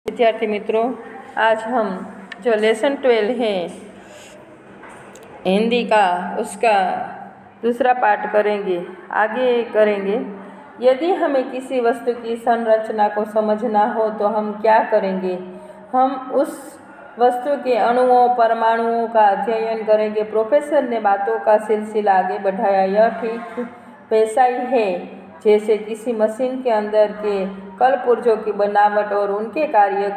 विद्यार्थी मित्रों, आज हम जो लेसन 12 है हिंदी का, उसका दूसरा पाठ करेंगे, आगे करेंगे। यदि हमें किसी वस्तु की संरचना को समझना हो तो हम क्या करेंगे? हम उस वस्तु के अणुओं, परमाणुओं का अध्ययन करेंगे। प्रोफेसर ने बातों का सिलसिला आगे बढ़ाया। यह ठीक वैसा ही है जैसे किसी मशीन के अंदर के कलपुर्जों की बनावट और उनके कार्य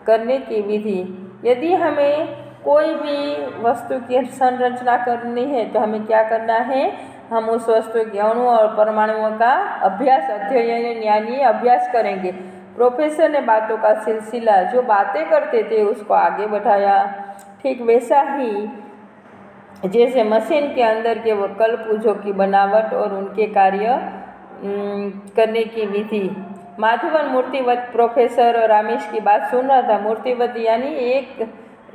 करने की विधि। यदि हमें कोई भी वस्तु की संरचना करनी है तो हमें क्या करना है? हम उस वस्तु के अणु और परमाणुओं का अध्ययन यानी अभ्यास करेंगे। प्रोफेसर ने बातों का सिलसिला, जो बातें करते थे उसको आगे बढ़ाया। ठीक वैसा ही जैसे मशीन के अंदर के कलपुर्जों की बनावट और उनके कार्य करने की विधि। माधवन मूर्तिवत प्रोफेसर और रामेश की बात सुन रहा था। मूर्तिवत यानी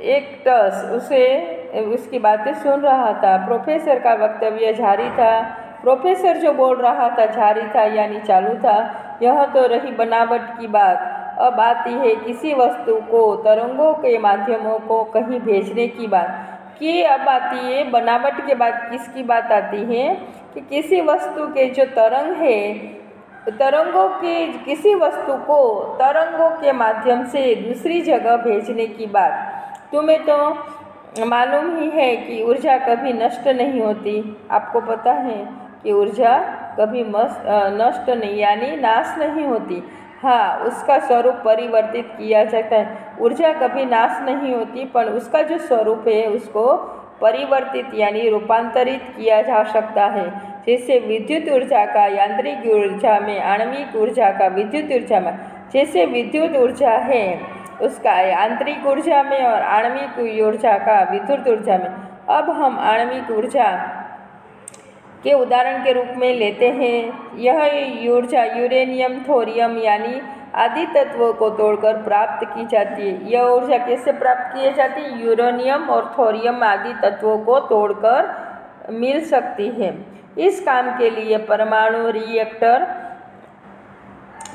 एक टस उसकी बातें सुन रहा था। प्रोफेसर का वक्तव्य जारी था। प्रोफेसर जो बोल रहा था जारी था यानी चालू था। यह तो रही बनावट की बात। अब आती है किसी वस्तु को तरंगों के माध्यमों को कहीं भेजने की बात। कि अब आती है बनावट के बाद किसकी बात आती है कि किसी वस्तु के जो तरंग है, तरंगों के किसी वस्तु को तरंगों के माध्यम से दूसरी जगह भेजने की बात। तुम्हें तो मालूम ही है कि ऊर्जा कभी नष्ट नहीं होती। आपको पता है कि ऊर्जा कभी नष्ट नहीं यानी नाश नहीं होती। हाँ, उसका स्वरूप परिवर्तित किया जाता है। ऊर्जा कभी नाश नहीं होती, पर उसका जो स्वरूप है उसको परिवर्तित यानी रूपांतरित किया जा सकता है। जैसे विद्युत ऊर्जा का यांत्रिक ऊर्जा में, आणविक ऊर्जा का विद्युत ऊर्जा में। जैसे विद्युत ऊर्जा है उसका यांत्रिक ऊर्जा में और आणविक ऊर्जा का विद्युत ऊर्जा में। अब हम आणविक ऊर्जा के उदाहरण के रूप में लेते हैं। यह ऊर्जा यूरेनियम, थोरियम यानी आदि तत्वों को तोड़कर प्राप्त की जाती है। यह ऊर्जा कैसे प्राप्त की जाती है? यूरेनियम और थोरियम आदि तत्वों को तोड़कर मिल सकती है। इस काम के लिए परमाणु रिएक्टर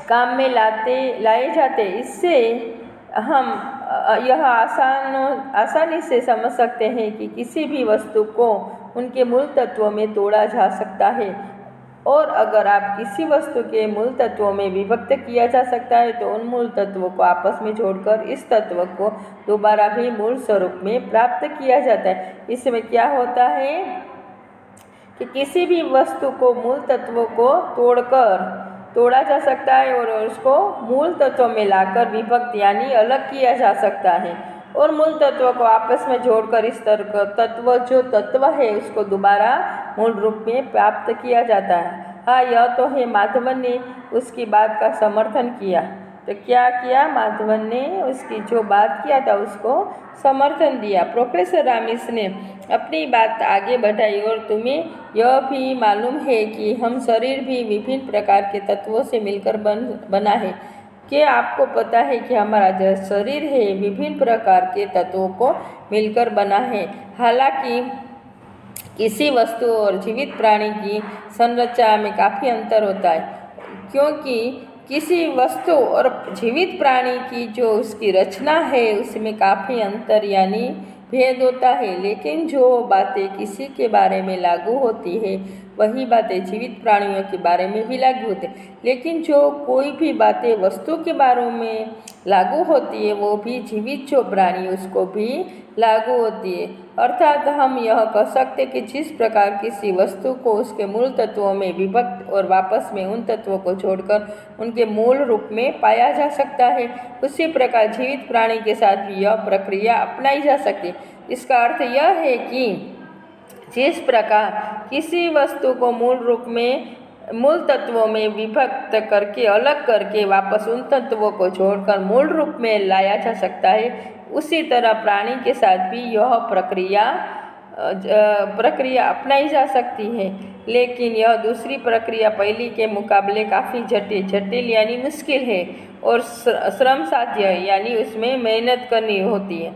काम में लाए जाते। इससे हम यह आसानी से समझ सकते हैं कि किसी भी वस्तु को उनके मूल तत्वों में तोड़ा जा सकता है। और अगर आप किसी वस्तु के मूल तत्वों में विभक्त किया जा सकता है तो उन मूल तत्वों को आपस में जोड़कर इस तत्व को दोबारा भी मूल स्वरूप में प्राप्त किया जाता है। इसमें क्या होता है कि किसी भी वस्तु को मूल तत्वों को तोड़ा जा सकता है और उसको मूल तत्वों में लाकर विभक्त यानी अलग किया जा सकता है और मूल तत्वों को आपस में जोड़कर इस तत्व है उसको दोबारा मूल रूप में प्राप्त किया जाता है। हाँ, यह तो है। माधवन ने उसकी बात का समर्थन किया। तो क्या किया? माधवन ने उसकी जो बात किया था उसको समर्थन दिया। प्रोफेसर रामेश ने अपनी बात आगे बढ़ाई। और तुम्हें यह भी मालूम है कि हम शरीर भी विभिन्न प्रकार के तत्वों से मिलकर बना है। कि आपको पता है कि हमारा जो शरीर है विभिन्न प्रकार के तत्वों को मिलकर बना है। हालांकि किसी वस्तु और जीवित प्राणी की संरचना में काफ़ी अंतर होता है, क्योंकि किसी वस्तु और जीवित प्राणी की जो उसकी रचना है उसमें काफ़ी अंतर यानी भेद होता है। लेकिन जो बातें किसी के बारे में लागू होती है वही बातें जीवित प्राणियों के बारे में भी लागू होती है। लेकिन जो कोई भी बातें वस्तु के बारे में लागू होती है वो भी जीवित जो प्राणी उसको भी लागू होती है। अर्थात हम यह कह सकते कि जिस प्रकार किसी वस्तु को उसके मूल तत्वों में विभक्त और वापस में उन तत्वों को जोड़कर उनके मूल रूप में पाया जा सकता है, उसी प्रकार जीवित प्राणी के साथ भी यह प्रक्रिया अपनाई जा सकती है। इसका अर्थ यह है कि जिस प्रकार किसी वस्तु को मूल तत्वों में विभक्त करके अलग करके वापस उन तत्वों को जोड़कर मूल रूप में लाया जा सकता है, उसी तरह प्राणी के साथ भी यह प्रक्रिया अपनाई जा सकती है। लेकिन यह दूसरी प्रक्रिया पहली के मुकाबले काफ़ी जटिल यानी मुश्किल है और श्रम साध्य है यानी उसमें मेहनत करनी होती है।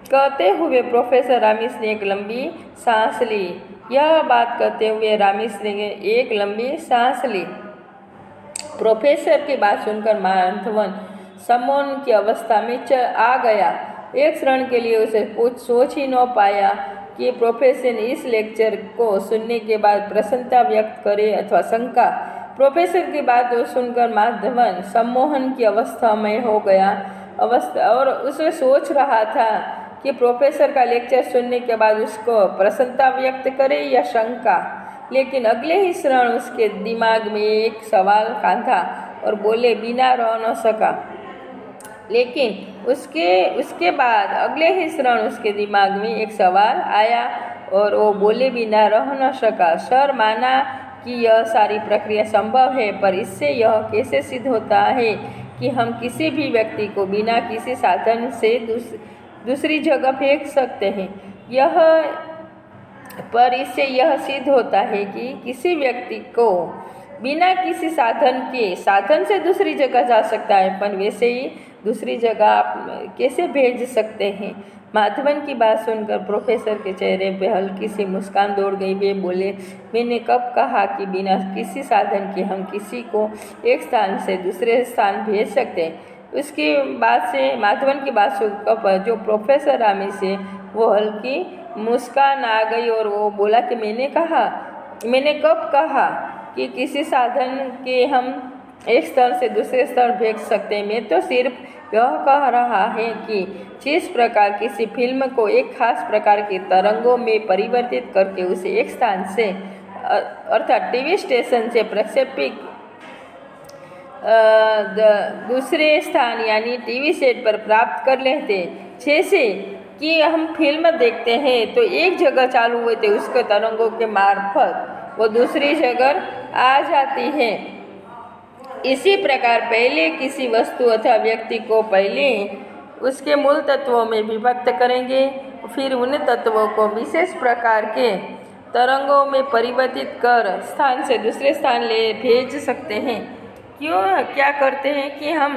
कहते हुए प्रोफेसर रामेश ने एक लंबी सांस ली। यह बात कहते हुए रामेश ने एक लंबी सांस ली। प्रोफेसर की बात सुनकर माधवन सम्मोहन की अवस्था में आ गया। एक क्षण के लिए उसे कुछ सोच ही न पाया कि प्रोफेसर इस लेक्चर को सुनने के बाद प्रसन्नता व्यक्त करे अथवा शंका। प्रोफेसर की बात सुनकर माधवन सम्मोहन की अवस्था में हो गया और उसे सोच रहा था कि प्रोफेसर का लेक्चर सुनने के बाद उसको प्रसन्नता व्यक्त करे या शंका। लेकिन अगले ही क्षण उसके दिमाग में एक सवाल कांधा और बोले बिना रह न सका। लेकिन उसके बाद अगले ही क्षण उसके दिमाग में एक सवाल आया और वो बोले बिना रह न सका। सर, माना कि यह सारी प्रक्रिया संभव है, पर इससे यह कैसे सिद्ध होता है कि हम किसी भी व्यक्ति को बिना किसी साधन से दूसरी जगह फेंक सकते हैं? पर इससे यह सिद्ध होता है कि किसी व्यक्ति को बिना किसी साधन से दूसरी जगह जा सकता है, पर वैसे ही दूसरी जगह आप कैसे भेज सकते हैं? माधवन की बात सुनकर प्रोफेसर के चेहरे पे हल्की सी मुस्कान दौड़ गई। वे बोले, मैंने कब कहा कि बिना किसी साधन के हम किसी को एक स्थान से दूसरे स्थान भेज सकते हैं? उसकी बात से माधवन की बात सुनकर जो प्रोफेसर रामी से वो हल्की मुस्कान आ गई और वो बोला कि मैंने कब कहा कि किसी साधन के हम एक स्तर से दूसरे स्तर भेज सकते हैं? मैं तो सिर्फ यह कह रहा है कि जिस प्रकार किसी फिल्म को एक खास प्रकार के तरंगों में परिवर्तित करके उसे एक स्थान से अर्थात टीवी स्टेशन से प्रक्षेपित दूसरे स्थान यानी टीवी सेट पर प्राप्त कर लेते, जैसे कि हम फिल्म देखते हैं तो एक जगह चालू होते उसके तरंगों के मार्फत वो दूसरी जगह आ जाती है। इसी प्रकार पहले किसी वस्तु अथवा व्यक्ति को पहले उसके मूल तत्वों में विभक्त करेंगे, फिर उन तत्वों को विशेष प्रकार के तरंगों में परिवर्तित कर स्थान से दूसरे स्थान ले भेज सकते हैं। क्या करते हैं कि हम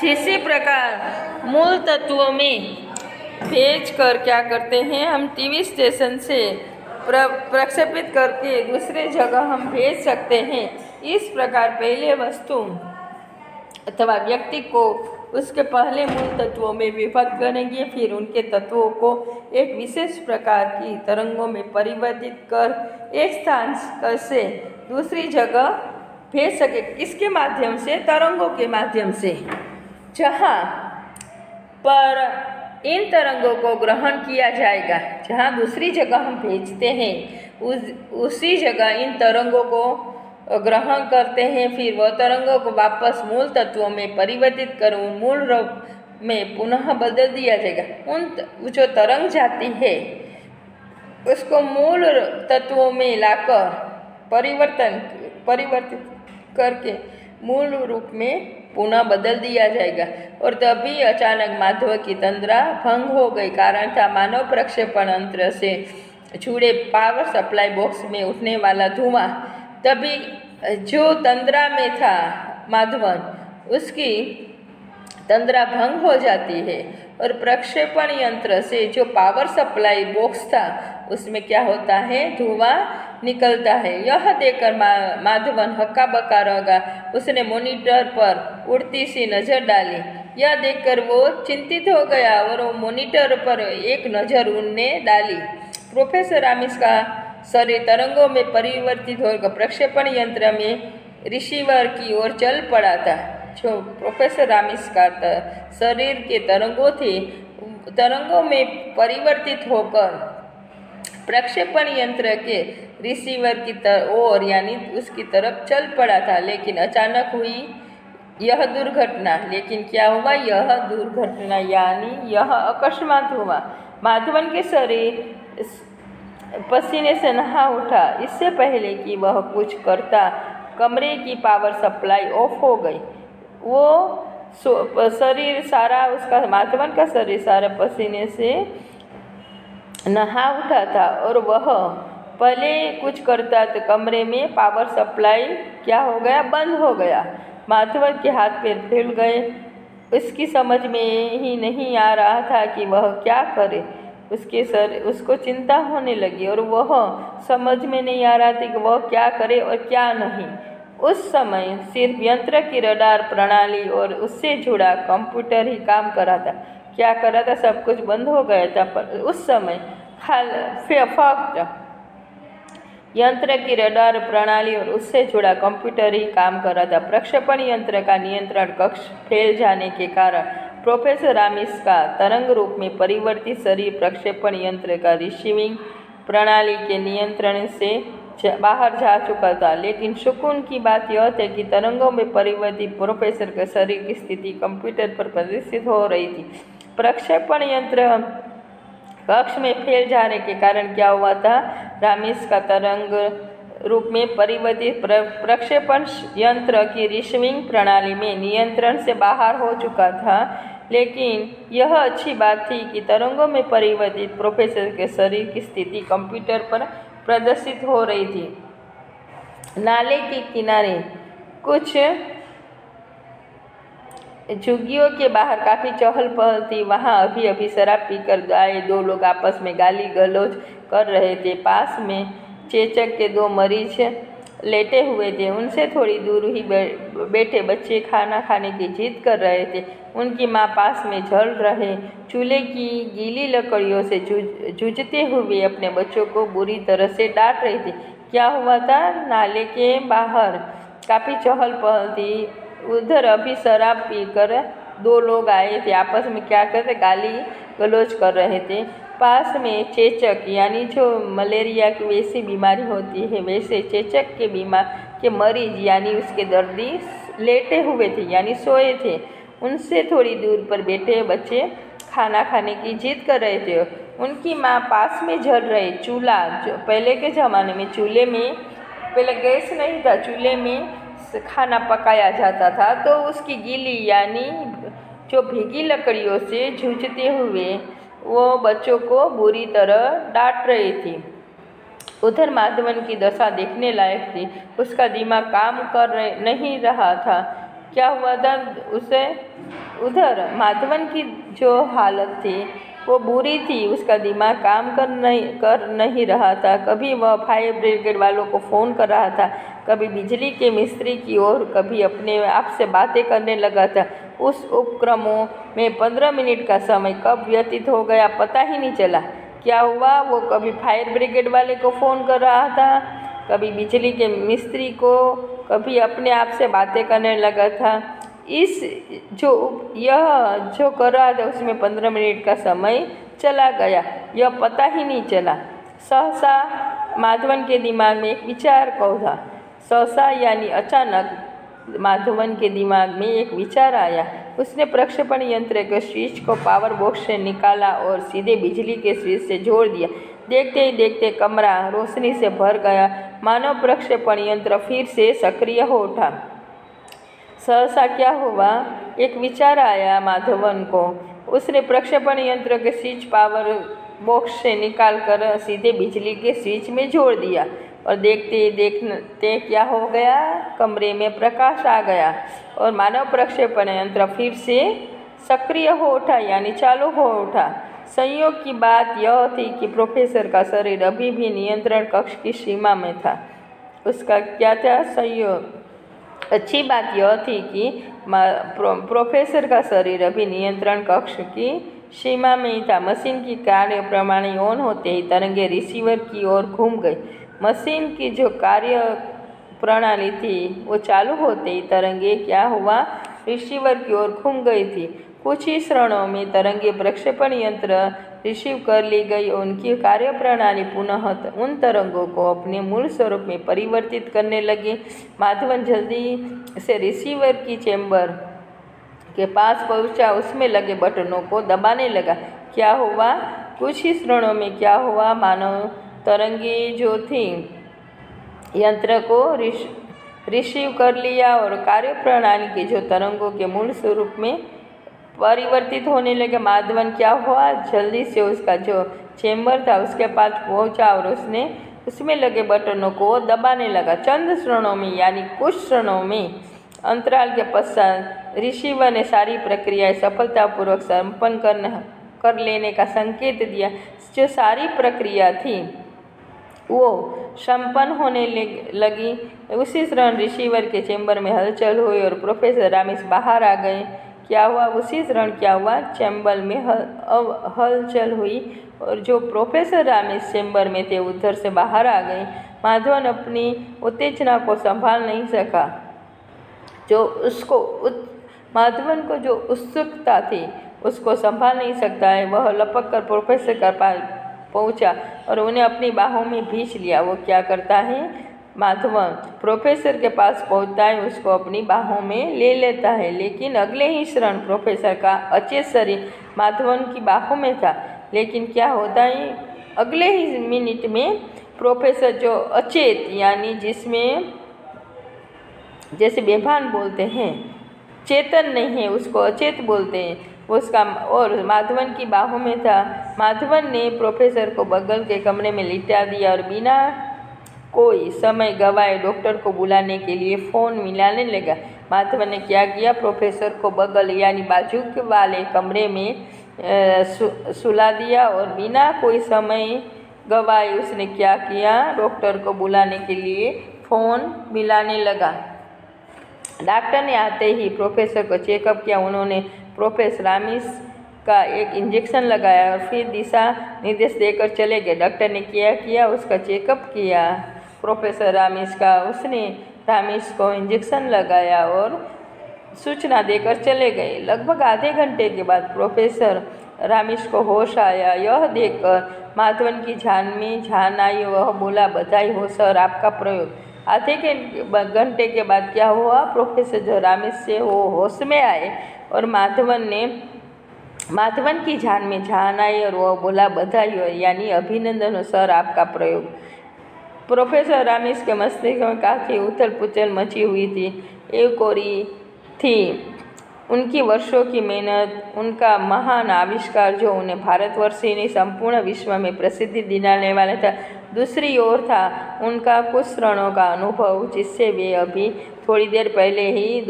जिसी प्रकार मूल तत्वों में भेज कर क्या करते हैं, हम टीवी स्टेशन से प्रक्षेपित करके दूसरे जगह हम भेज सकते हैं। इस प्रकार पहले वस्तु अथवा व्यक्ति को उसके पहले मूल तत्वों में विभक्त करेंगे, फिर उनके तत्वों को एक विशेष प्रकार की तरंगों में परिवर्तित कर एक स्थान से दूसरी जगह भेज सके। किसके माध्यम से? तरंगों के माध्यम से। जहाँ पर इन तरंगों को ग्रहण किया जाएगा, जहाँ दूसरी जगह हम भेजते हैं उसी जगह इन तरंगों को ग्रहण करते हैं, फिर वह तरंगों को वापस मूल तत्वों में परिवर्तित कर मूल रूप में पुनः बदल दिया जाएगा। उन जो तरंग जाती है उसको मूल तत्वों में लाकर परिवर्तित करके मूल रूप में पुनः बदल दिया जाएगा। और तभी अचानक माधव की तंद्रा भंग हो गई। कारण था मानव प्रक्षेपण यंत्र से जुड़े पावर सप्लाई बॉक्स में उठने वाला धुआं। तभी जो तंद्रा में था माधवन, उसकी तंद्रा भंग हो जाती है और प्रक्षेपण यंत्र से जो पावर सप्लाई बॉक्स था उसमें क्या होता है, धुआं निकलता है। यह देखकर माधवन हक्का बक्का रह गया। उसने मॉनिटर पर उड़ती सी नज़र डाली। यह देखकर वो चिंतित हो गया और वो मॉनिटर पर एक नज़र उड़ने डाली। प्रोफेसर रामिस का शरीर तरंगों में परिवर्तित होकर प्रक्षेपण यंत्र में रिसीवर की ओर चल पड़ा था। जो प्रोफेसर रामिस का शरीर के तरंगों थे, तरंगों में परिवर्तित होकर प्रक्षेपण यंत्र के रिसीवर की ओर यानी उसकी तरफ चल पड़ा था। लेकिन अचानक हुई यह दुर्घटना। लेकिन क्या हुआ? यह दुर्घटना यानी यह अकस्मात हुआ। माधवन के शरीर पसीने से नहा उठा। इससे पहले कि वह कुछ करता, कमरे की पावर सप्लाई ऑफ हो गई। वो शरीर सारा उसका माधवन का शरीर सारा पसीने से नहा उठा था और वह पहले कुछ करता तो कमरे में पावर सप्लाई क्या हो गया, बंद हो गया। माधवन के हाथ पैर फैल गए। उसकी समझ में ही नहीं आ रहा था कि वह क्या करे। उसको चिंता होने लगी और वह समझ में नहीं आ रहा था कि वह क्या करे और क्या नहीं। उस समय सिर्फ यंत्र की रडार प्रणाली और उससे जुड़ा कंप्यूटर ही काम कर रहा था। क्या कर रहा था? सब कुछ बंद हो गया था। पर उस समय फक्त यंत्र की रडार प्रणाली और उससे जुड़ा कंप्यूटर ही काम कर रहा था। प्रक्षेपण यंत्र का नियंत्रण कक्ष फैल जाने के कारण प्रोफेसर रामिस का तरंग रूप में परिवर्तित शरीर प्रक्षेपण यंत्र का रिसीविंग प्रणाली के नियंत्रण से बाहर जा चुका था। लेकिन सुकून की बात यह थी कि तरंगों में परिवर्तित प्रोफेसर के शरीर की स्थिति कंप्यूटर पर प्रदर्शित हो रही थी। प्रक्षेपण यंत्र कक्ष में फैल जाने के कारण क्या हुआ था? रामिस का तरंग रूप में परिवर्तित प्रक्षेपण यंत्र की रिसीविंग प्रणाली में नियंत्रण से बाहर हो चुका था। लेकिन यह अच्छी बात थी कि तरंगों में परिवर्तित प्रोफेसर के शरीर की स्थिति कंप्यूटर पर प्रदर्शित हो रही थी। नाले के किनारे कुछ झुग्गियों के बाहर काफ़ी चहल पहल थी। वहाँ अभी अभी शराब पीकर आए दो लोग आपस में गाली गलौज कर रहे थे। पास में चेचक के दो मरीज लेटे हुए थे। उनसे थोड़ी दूर ही बैठे बच्चे खाना खाने की जिद कर रहे थे। उनकी माँ पास में जल रहे चूल्हे की गीली लकड़ियों से जूझते हुए अपने बच्चों को बुरी तरह से डांट रही थी। क्या हुआ था? नाले के बाहर काफ़ी चहल पहल थी। उधर अभी शराब पीकर दो लोग आए थे। आपस में क्या करते? गाली गलौज कर रहे थे। पास में चेचक यानी जो मलेरिया की वैसी बीमारी होती है वैसे चेचक के बीमार के मरीज यानी उसके दर्दी लेटे हुए थे यानी सोए थे। उनसे थोड़ी दूर पर बैठे बच्चे खाना खाने की जिद कर रहे थे। उनकी माँ पास में जल रहे चूल्हा, जो पहले के ज़माने में चूल्हे में पहले गैस नहीं था, चूल्हे में खाना पकाया जाता था, तो उसकी गीली यानी जो भीगी लकड़ियों से जूझते हुए वो बच्चों को बुरी तरह डांट रही थी। उधर माधवन की दशा देखने लायक थी। उसका दिमाग काम नहीं रहा था। क्या हुआ था उसे? उधर माधवन की जो हालत थी वो बुरी थी। उसका दिमाग काम कर नहीं रहा था। कभी वह फायर ब्रिगेड वालों को फ़ोन कर रहा था, कभी बिजली के मिस्त्री की ओर, कभी अपने आप से बातें करने लगा था। उस उपक्रमों में 15 मिनट का समय कब व्यतीत हो गया पता ही नहीं चला। क्या हुआ? वो कभी फायर ब्रिगेड वाले को फ़ोन कर रहा था, कभी बिजली के मिस्त्री को, कभी अपने आप से बातें करने लगा था। यह जो कर रहा था उसमें 15 मिनट का समय चला गया, यह पता ही नहीं चला। सहसा माधवन के दिमाग में एक विचार कौधा। सहसा यानी अचानक माधवन के दिमाग में एक विचार आया। उसने प्रक्षेपण यंत्र के स्विच को पावर बॉक्स से निकाला और सीधे बिजली के स्विच से जोड़ दिया। देखते ही देखते कमरा रोशनी से भर गया। मानव प्रक्षेपण यंत्र फिर से सक्रिय हो उठा। सहसा क्या हुआ? एक विचार आया माधवन को। उसने प्रक्षेपण यंत्र के स्विच पावर बॉक्स से निकालकर सीधे बिजली के स्विच में जोड़ दिया और देखते क्या हो गया? कमरे में प्रकाश आ गया और मानव प्रक्षेपण यंत्र फिर से सक्रिय हो उठा यानी चालू हो उठा। संयोग की बात यह थी कि प्रोफेसर का शरीर अभी भी नियंत्रण कक्ष की सीमा में था। उसका क्या था? संयोग। अच्छी बात यह थी कि प्रोफेसर का शरीर अभी नियंत्रण कक्ष की सीमा में ही था। मशीन की कार्य प्रणाली ऑन होते ही तरंगे रिसीवर की ओर घूम गई। मशीन की जो कार्य प्रणाली थी वो चालू होते ही तरंगे क्या हुआ? रिसीवर की ओर घूम गई थी। कुछ ही क्षणों में तरंगे प्रक्षेपण यंत्र रिसीव कर ली गई और उनकी कार्य प्रणाली पुनः उन तरंगों को अपने मूल स्वरूप में परिवर्तित करने लगे। माधवन जल्दी से रिसीवर की चैम्बर के पास पहुंचा। उसमें लगे बटनों को दबाने लगा। क्या हुआ? कुछ ही क्षणों में क्या हुआ? मानव तरंगे जो थी यंत्र को रिसीव कर लिया और कार्य प्रणाली के जो तरंगों के मूल स्वरूप में परिवर्तित होने लगे। माधवन क्या हुआ? जल्दी से उसका जो चैम्बर था उसके पास पहुंचा और उसने उसमें लगे बटनों को दबाने लगा। चंद क्षणों में यानी कुछ क्षणों में अंतराल के पश्चात रिसीवर ने सारी प्रक्रियाएं सफलतापूर्वक संपन्न कर लेने का संकेत दिया। जो सारी प्रक्रिया थी वो संपन्न होने लगी। उसी क्षण रिसीवर के चैम्बर में हलचल हुई और प्रोफेसर रामिस बाहर आ गए। क्या हुआ? उसी क्षण क्या हुआ? चैम्बर में हलचल हुई और जो प्रोफेसर रामिस चैम्बर में थे उधर से बाहर आ गए। माधवन अपनी उत्तेजना को संभाल नहीं सका। माधवन को जो उत्सुकता थी उसको संभाल नहीं सकता है। वह लपक कर प्रोफेसर के पास पहुंचा और उन्हें अपनी बाहों में भींच लिया। वो क्या करता है? माधवन प्रोफेसर के पास पहुंचता है, उसको अपनी बाहों में ले लेता है, लेकिन अगले ही क्षण प्रोफेसर का अचेत शरीर माधवन की बाहों में था। लेकिन क्या होता है? अगले ही मिनट में प्रोफेसर जो अचेत यानी जिसमें जैसे बेभान बोलते हैं, चेतन नहीं है, उसको अचेत बोलते हैं, उसका और माधवन की बाहों में था। माधवन ने प्रोफेसर को बगल के कमरे में लिटा दिया और बिना कोई समय गवाए डॉक्टर को बुलाने के लिए फ़ोन मिलाने लगा। माधवन ने क्या किया? प्रोफेसर को बगल यानी बाजू के वाले कमरे में सुला दिया और बिना कोई समय गवाए उसने क्या किया? डॉक्टर को बुलाने के लिए फ़ोन मिलाने लगा। डॉक्टर ने आते ही प्रोफेसर को चेकअप किया। उन्होंने प्रोफेसर रामिस का एक इंजेक्शन लगाया और फिर दिशा निर्देश देकर चले गए। डॉक्टर ने क्या किया? उसका चेकअप किया प्रोफेसर रामिस का। उसने रामिस को इंजेक्शन लगाया और सूचना देकर चले गए। लगभग आधे घंटे के बाद प्रोफेसर रामिस को होश आया। यह देखकर माधवन की जान आई। वह बोला, बधाई हो सर, आपका प्रयोग। आधे घंटे के बाद क्या हुआ? प्रोफेसर जो रामिस से वो होश में आए और माधवन की जान आई और वह बोला, बधाई हो यानी अभिनंदन हो सर, आपका प्रयोग। प्रोफेसर रामिस के मस्तिष्क में काफ़ी उथल पुथल मची हुई थी। एक ओरी थी उनकी वर्षों की मेहनत, उनका महान आविष्कार जो उन्हें भारतवर्ष ही नहीं संपूर्ण विश्व में प्रसिद्धि दिलाने वाला था। दूसरी ओर था उनका कुछ क्षणों का अनुभव जिससे वे अभी थोड़ी देर पहले ही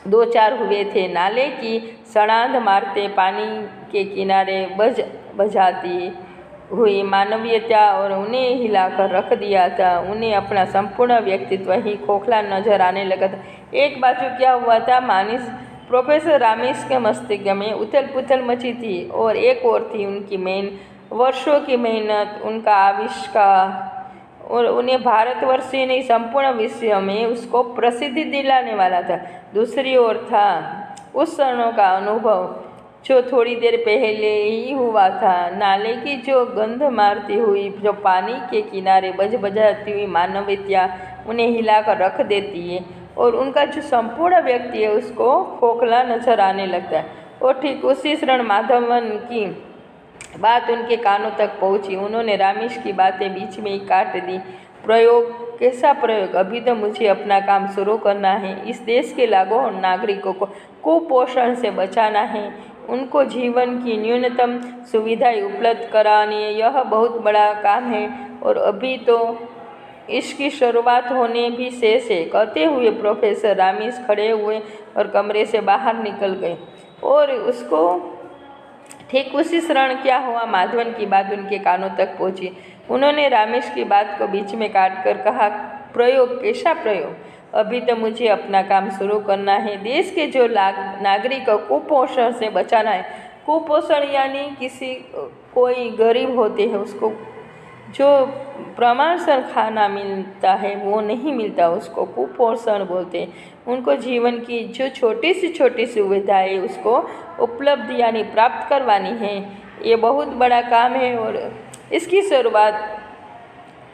दो चार हुए थे। नाले की सड़ांध मारते पानी के किनारे बजाती हुई मानवीयता और उन्हें हिलाकर रख दिया था। उन्हें अपना संपूर्ण व्यक्तित्व ही खोखला नजर आने लगा था। एक बाजू क्या हुआ था? प्रोफेसर रामिस के मस्तिष्क में उथल पुथल मची थी और एक और थी उनकी वर्षों की मेहनत, उनका आविष्कार और उन्हें भारतवर्ष ही नहीं संपूर्ण विश्व में उसको प्रसिद्धि दिलाने वाला था। दूसरी ओर था उस क्षणों का अनुभव जो थोड़ी देर पहले ही हुआ था। नाले की जो गंध मारती हुई, जो पानी के किनारे बजाती हुई मानवीयता उन्हें हिलाकर रख देती है और उनका जो संपूर्ण व्यक्ति है उसको खोखला नजर आने लगता है। और ठीक उसी क्षण माधवन की बात उनके कानों तक पहुंची। उन्होंने रामिस की बातें बीच में ही काट दी। प्रयोग? कैसा प्रयोग? अभी तो मुझे अपना काम शुरू करना है। इस देश के लाखों नागरिकों को कुपोषण से बचाना है, उनको जीवन की न्यूनतम सुविधाएं उपलब्ध करानी है। यह बहुत बड़ा काम है और अभी तो इसकी शुरुआत होने भी शेष है। कहते हुए प्रोफेसर रामिस खड़े हुए और कमरे से बाहर निकल गए और उसको ठीक उसी क्षण क्या हुआ? माधवन की बात उनके कानों तक पहुंची। उन्होंने रामिस की बात को बीच में काटकर कहा, प्रयोग? कैसा प्रयोग? अभी तो मुझे अपना काम शुरू करना है। देश के जो नागरिकों को कुपोषण से बचाना है। कुपोषण यानी कोई गरीब होते हैं उसको जो प्रमाणसर खाना मिलता है वो नहीं मिलता, उसको कुपोषण बोलते हैं। उनको जीवन की जो छोटी सी सुविधाएं उसको उपलब्ध यानी प्राप्त करवानी है। ये बहुत बड़ा काम है और इसकी शुरुआत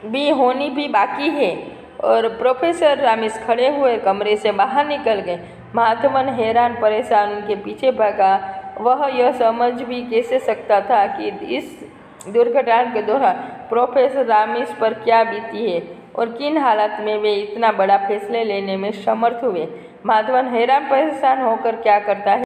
भी होनी भी बाकी है। और प्रोफेसर रामिस खड़े हुए कमरे से बाहर निकल गए। माधवन हैरान परेशान उनके पीछे भागा। वह यह समझ भी कैसे सकता था कि इस दुर्घटना के दौरान प्रोफेसर रामिस पर क्या बीती है और किन हालात में वे इतना बड़ा फैसला लेने में समर्थ हुए। माधवन हैरान परेशान होकर क्या करता है